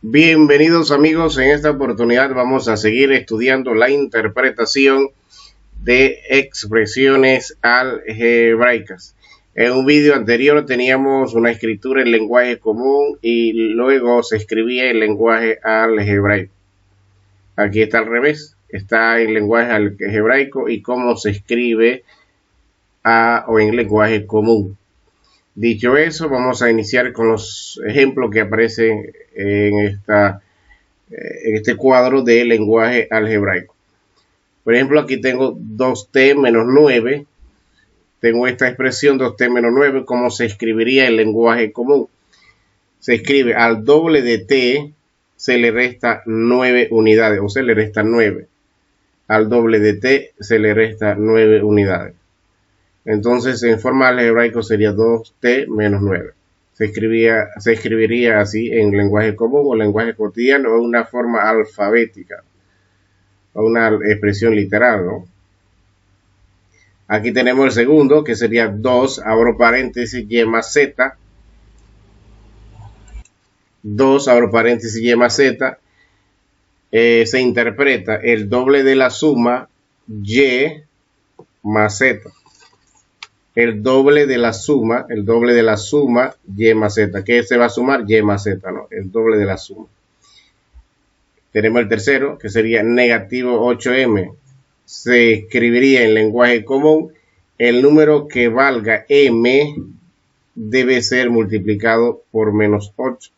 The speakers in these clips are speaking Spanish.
Bienvenidos amigos, en esta oportunidad vamos a seguir estudiando la interpretación de expresiones algebraicas. En un vídeo anterior teníamos una escritura en lenguaje común y luego se escribía en lenguaje algebraico. Aquí está al revés, está en lenguaje algebraico y cómo se escribe o en lenguaje común. Dicho eso, vamos a iniciar con los ejemplos que aparecen en este cuadro de lenguaje algebraico. Por ejemplo, aquí tengo 2t menos 9. Tengo esta expresión 2t menos 9, ¿cómo se escribiría en lenguaje común? Se escribe al doble de t se le resta 9 unidades, o se le resta 9. Al doble de t se le resta 9 unidades. Entonces, en forma algebraico sería 2t menos 9. Se escribiría así en lenguaje común o lenguaje cotidiano o una forma alfabética o una expresión literal, ¿no? Aquí tenemos el segundo, que sería 2, abro paréntesis, y más z. 2, abro paréntesis, y más z. Se interpreta el doble de la suma y más z. El doble de la suma y más z. ¿Qué se va a sumar? Y más z, ¿no? El doble de la suma. Tenemos el tercero, que sería negativo 8m. Se escribiría en lenguaje común, el número que valga m debe ser multiplicado por menos 8.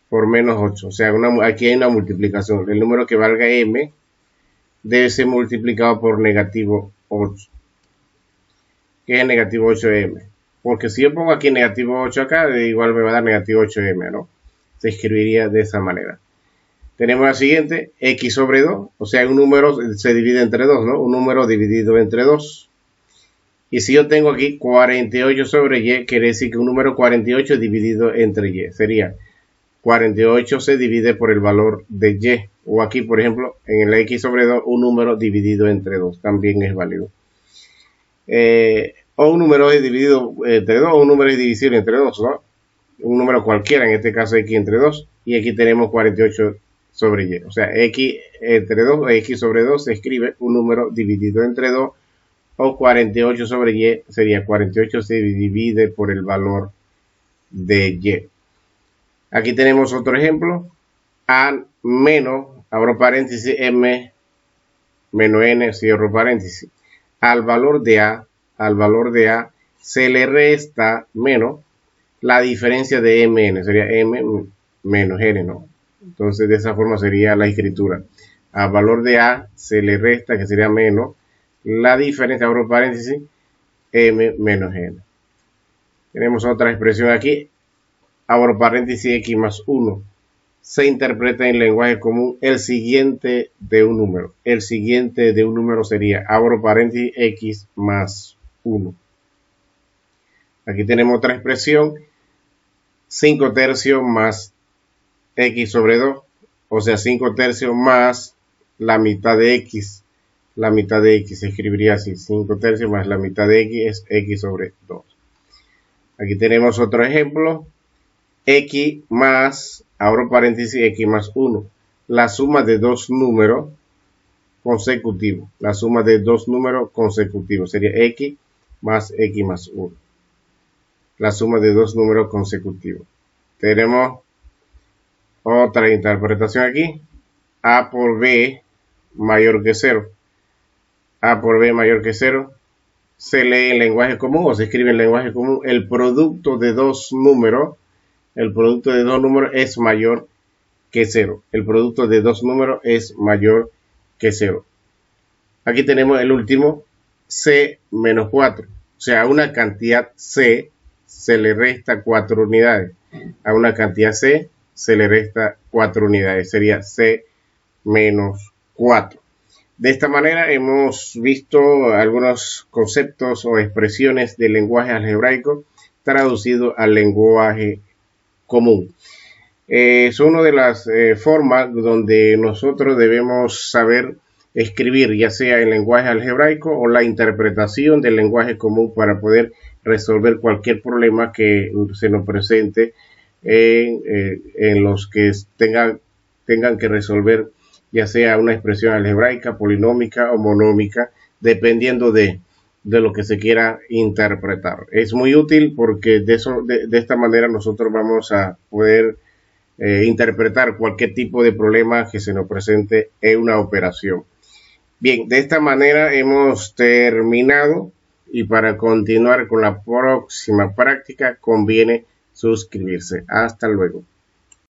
Por menos 8. O sea, aquí hay una multiplicación. El número que valga m debe ser multiplicado por negativo 8. ¿Qué es negativo 8m? Porque si yo pongo aquí negativo 8 acá, igual me va a dar negativo 8m, ¿no? Se escribiría de esa manera. Tenemos la siguiente, x sobre 2, o sea, un número se divide entre 2, ¿no? Un número dividido entre 2. Y si yo tengo aquí 48 sobre y, quiere decir que un número 48 dividido entre y. Sería 48 se divide por el valor de y. O aquí, por ejemplo, en el x sobre 2, un número dividido entre 2. También es válido. O un número es dividido entre 2, o un número es divisible entre 2, ¿no? Un número cualquiera, en este caso x entre 2, y aquí tenemos 48 sobre y. O sea, x entre 2 o x sobre 2 se escribe un número dividido entre 2, o 48 sobre y sería 48 se divide por el valor de y. Aquí tenemos otro ejemplo, a menos, abro paréntesis, m menos n, cierro paréntesis. Al valor de a se le resta menos la diferencia de mn, sería m menos n, ¿no? Entonces de esa forma sería la escritura. Al valor de a se le resta, que sería menos, la diferencia, abro paréntesis, m menos n. Tenemos otra expresión aquí, abro paréntesis, x más 1. Se interpreta en lenguaje común el siguiente de un número. El siguiente de un número sería, abro paréntesis, x más 1. Aquí tenemos otra expresión, 5 tercios más x sobre 2. O sea, 5 tercios más la mitad de x. La mitad de x se escribiría así, 5 tercios más la mitad de x es x sobre 2. Aquí tenemos otro ejemplo, x más, abro paréntesis, x más 1. La suma de dos números consecutivos. La suma de dos números consecutivos sería x más 1. La suma de dos números consecutivos. Tenemos otra interpretación aquí. A por b mayor que 0. A por b mayor que 0. Se lee en lenguaje común o se escribe en lenguaje común. El producto de dos números. El producto de dos números es mayor que 0. El producto de dos números es mayor que 0. Aquí tenemos el último, c menos 4. O sea, a una cantidad c se le resta 4 unidades. A una cantidad c se le resta 4 unidades. Sería c menos 4. De esta manera hemos visto algunos conceptos o expresiones del lenguaje algebraico traducido al lenguaje común. Es una de las formas donde nosotros debemos saber escribir, ya sea en lenguaje algebraico o la interpretación del lenguaje común para poder resolver cualquier problema que se nos presente en los que tengan que resolver ya sea una expresión algebraica, polinómica o monómica, dependiendo de lo que se quiera interpretar. Es muy útil porque de esta manera nosotros vamos a poder interpretar cualquier tipo de problema que se nos presente en una operación. Bien, de esta manera hemos terminado y para continuar con la próxima práctica conviene suscribirse. Hasta luego.